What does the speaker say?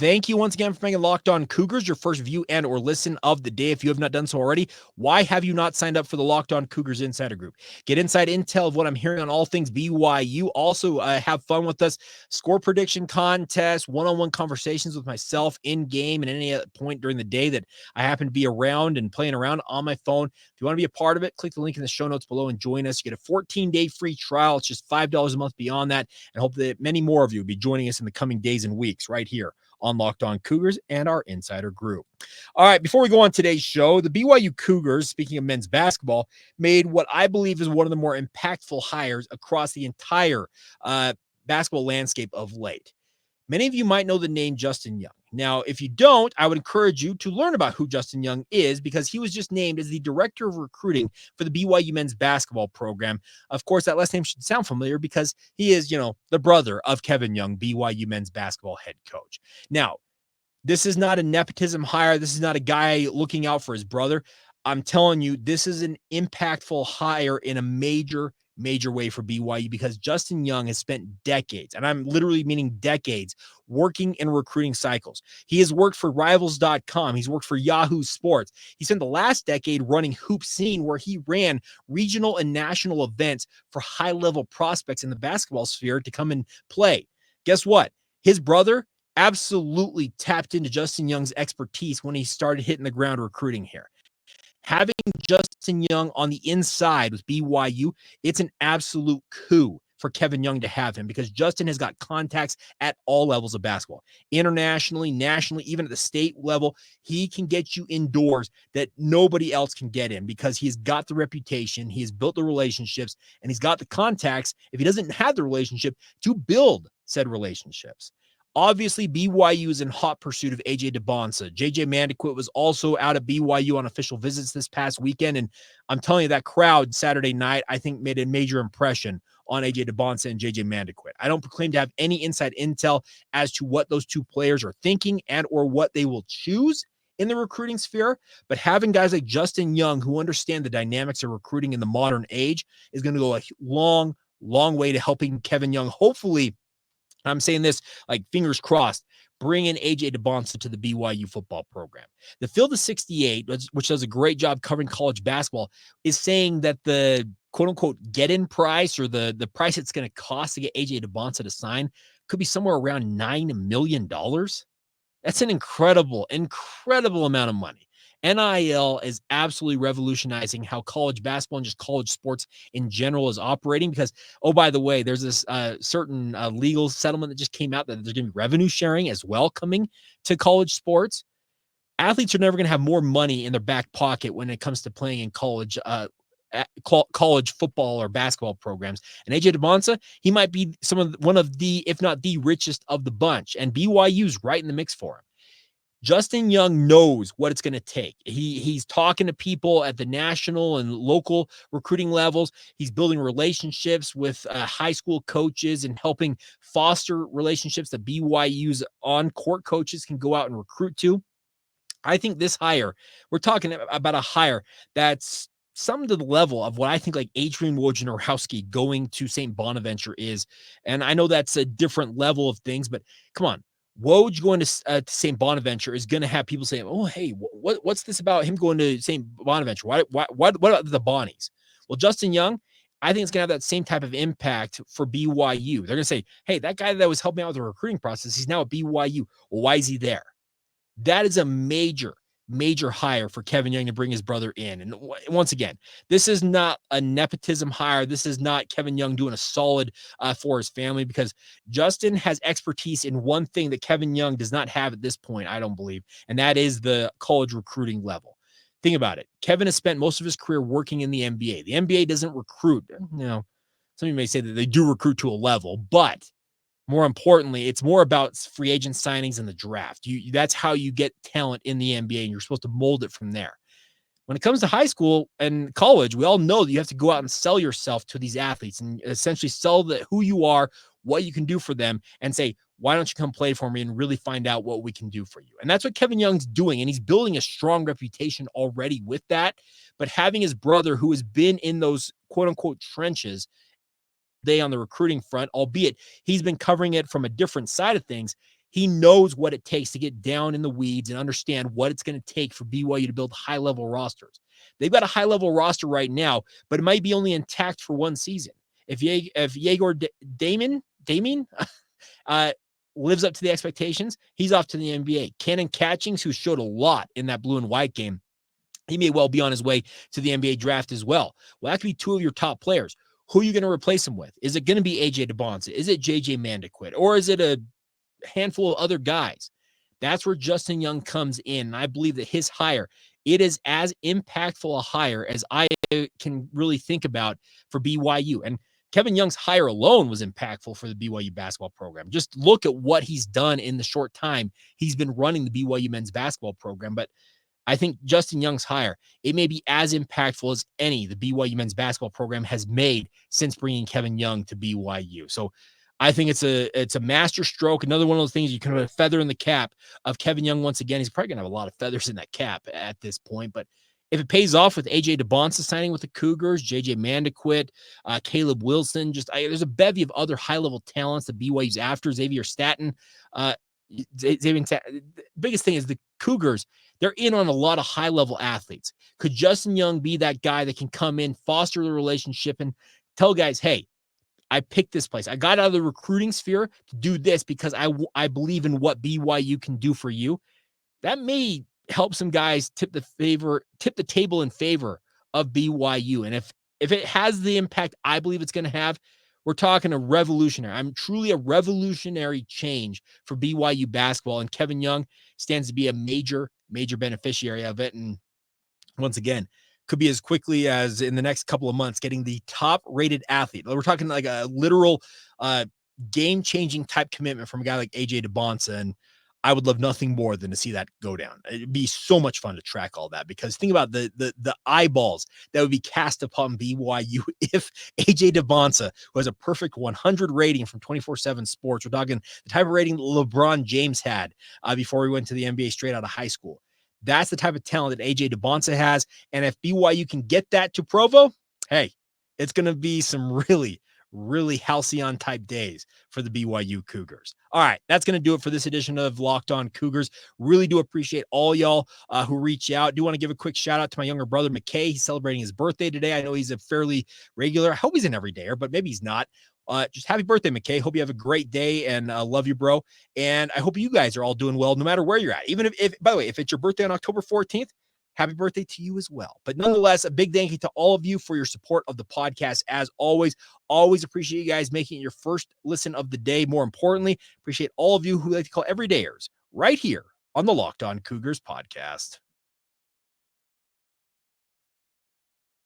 Thank you once again for making Locked On Cougars your first view and or listen of the day. If you have not done so already, why have you not signed up for the Locked On Cougars Insider Group? Get inside intel of what I'm hearing on all things BYU. Also, have fun with us. Score prediction contest, one-on-one conversations with myself in game and any point during the day that I happen to be around and playing around on my phone. If you want to be a part of it, click the link in the show notes below and join us. You get a 14-day free trial. It's just $5 a month beyond that. And hope that many more of you will be joining us in the coming days and weeks right here on Locked On Cougars and our insider group. All right, before we go on today's show, the BYU Cougars, speaking of men's basketball, made what I believe is one of the more impactful hires across the entire basketball landscape of late. Many of you might know the name Justin Young. Now, if you don't, I would encourage you to learn about who Justin Young is because he was just named as the director of recruiting for the BYU men's basketball program. Of course, that last name should sound familiar because he is, the brother of Kevin Young, BYU men's basketball head coach. Now, this is not a nepotism hire. This is not a guy looking out for his brother. I'm telling you, this is an impactful hire in a major way for BYU because Justin Young has spent decades, and I'm literally meaning decades, working in recruiting cycles. He has worked for Rivals.com. He's worked for Yahoo Sports. He spent the last decade running Hoop Scene, where he ran regional and national events for high-level prospects in the basketball sphere to come and play. Guess what? His brother absolutely tapped into Justin Young's expertise when he started hitting the ground recruiting here. Having Justin Young on the inside with BYU, it's an absolute coup for Kevin Young to have him because Justin has got contacts at all levels of basketball, internationally, nationally, even at the state level. He can get you indoors that nobody else can get in because he's got the reputation, he has built the relationships, and he's got the contacts, if he doesn't have the relationship, to build said relationships. Obviously, BYU is in hot pursuit of AJ Dybantsa. Mandaquit was also out at BYU on official visits this past weekend, and I'm telling you, that crowd Saturday night, I think, made a major impression on AJ Dybantsa and Mandaquit. I don't proclaim to have any inside intel as to what those two players are thinking and or what they will choose in the recruiting sphere, but having guys like Justin Young who understand the dynamics of recruiting in the modern age is going to go a long way to helping Kevin Young, hopefully, I'm saying this like fingers crossed, bring in AJ Dybantsa to the BYU football program. The Field of 68, which does a great job covering college basketball, is saying that the quote-unquote get-in price or the price it's going to cost to get AJ Dybantsa to sign could be somewhere around $9 million. That's an incredible amount of money. NIL is absolutely revolutionizing how college basketball and just college sports in general is operating because, oh, by the way, there's this certain legal settlement that just came out that there's going to be revenue sharing as well coming to college sports. Athletes are never going to have more money in their back pocket when it comes to playing in college football or basketball programs. And AJ Dybantsa, he might be one of the, if not the richest of the bunch, and BYU's right in the mix for him. Justin Young knows what it's going to take. He's talking to people at the national and local recruiting levels. He's building relationships with high school coaches and helping foster relationships that BYU's on-court coaches can go out and recruit to. I think this hire, we're talking about a hire that's some to the level of what I think like Adrian Wojnarowski going to St. Bonaventure is. And I know that's a different level of things, but come on. Woj going to St. Bonaventure is going to have people saying, oh, hey, what's this about him going to St. Bonaventure? What about the Bonnies? Well, Justin Young, I think it's going to have that same type of impact for BYU. They're going to say, hey, that guy that was helping out with the recruiting process, he's now at BYU. Well, why is he there? That is a major hire for Kevin Young to bring his brother in. And once again, this is not a nepotism hire. This is not Kevin Young doing a solid for his family because Justin has expertise in one thing that Kevin Young does not have at this point, I don't believe, and that is the college recruiting level. Think about it. Kevin has spent most of his career working in the NBA. The NBA doesn't recruit. Some of you may say that they do recruit to a level, but more importantly, it's more about free agent signings and the draft. That's how you get talent in the NBA, and you're supposed to mold it from there. When it comes to high school and college, we all know that you have to go out and sell yourself to these athletes and essentially sell who you are, what you can do for them, and say, why don't you come play for me and really find out what we can do for you? And that's what Kevin Young's doing, and he's building a strong reputation already with that. But having his brother, who has been in those quote-unquote trenches, day on the recruiting front, albeit he's been covering it from a different side of things, He knows what it takes to get down in the weeds and understand what it's going to take for BYU to build high-level rosters. They've got a high-level roster right now, but it might be only intact for one season. If Egor Demin lives up to the expectations, he's off to the NBA. Kanon Catchings, who showed a lot in that blue and white game, he may well be on his way to the NBA draft as well. Well, that could be two of your top players. Who are you going to replace him with? Is it going to be AJ Dybantsa? Is it JJ Mandaquit? Or is it a handful of other guys? That's where Justin Young comes in. And I believe that his hire, it is as impactful a hire as I can really think about for BYU. And Kevin Young's hire alone was impactful for the BYU basketball program. Just look at what he's done in the short time he's been running the BYU men's basketball program. But I think Justin Young's hire, it may be as impactful as any the BYU men's basketball program has made since bringing Kevin Young to BYU. So I think it's a master stroke. Another one of those things you can have a feather in the cap of Kevin Young once again. He's probably going to have a lot of feathers in that cap at this point. But if it pays off with AJ Dybantsa signing with the Cougars, JJ Mandaquit, Caleb Wilson, there's a bevy of other high-level talents that BYU's after, Xavier Staten. The biggest thing is the Cougars, they're in on a lot of high-level athletes. Could Justin Young be that guy that can come in, foster the relationship, and tell guys, hey, I picked this place. I got out of the recruiting sphere to do this because I believe in what BYU can do for you. That may help some guys tip the table in favor of BYU. And if it has the impact I believe it's going to have, we're talking a revolutionary. I'm truly a revolutionary change for BYU basketball. And Kevin Young stands to be a major, major beneficiary of it. And once again, could be as quickly as in the next couple of months getting the top rated athlete. We're talking like a literal game-changing type commitment from a guy like AJ Dybantsa. And I would love nothing more than to see that go down. It'd be so much fun to track all that, because think about the eyeballs that would be cast upon BYU if AJ Dybantsa, who has a perfect 100 rating from 24/7 Sports, we're talking the type of rating LeBron James had before he went to the NBA straight out of high school. That's the type of talent that AJ Dybantsa has. And if BYU can get that to Provo, hey, it's going to be some really, really halcyon type days for the BYU Cougars. All right, that's going to do it for this edition of Locked On Cougars. Really do appreciate all y'all who reach out. Do want to give a quick shout out to my younger brother, McKay. He's celebrating his birthday today. I know he's a fairly regular. I hope he's an everydayer, but maybe he's not. Just happy birthday, McKay. Hope you have a great day, and love you, bro. And I hope you guys are all doing well, no matter where you're at. Even if by the way, if it's your birthday on October 14th, happy birthday to you as well. But nonetheless, a big thank you to all of you for your support of the podcast. As always appreciate you guys making it your first listen of the day. More importantly, appreciate all of you who like to call everydayers right here on the Locked On Cougars podcast.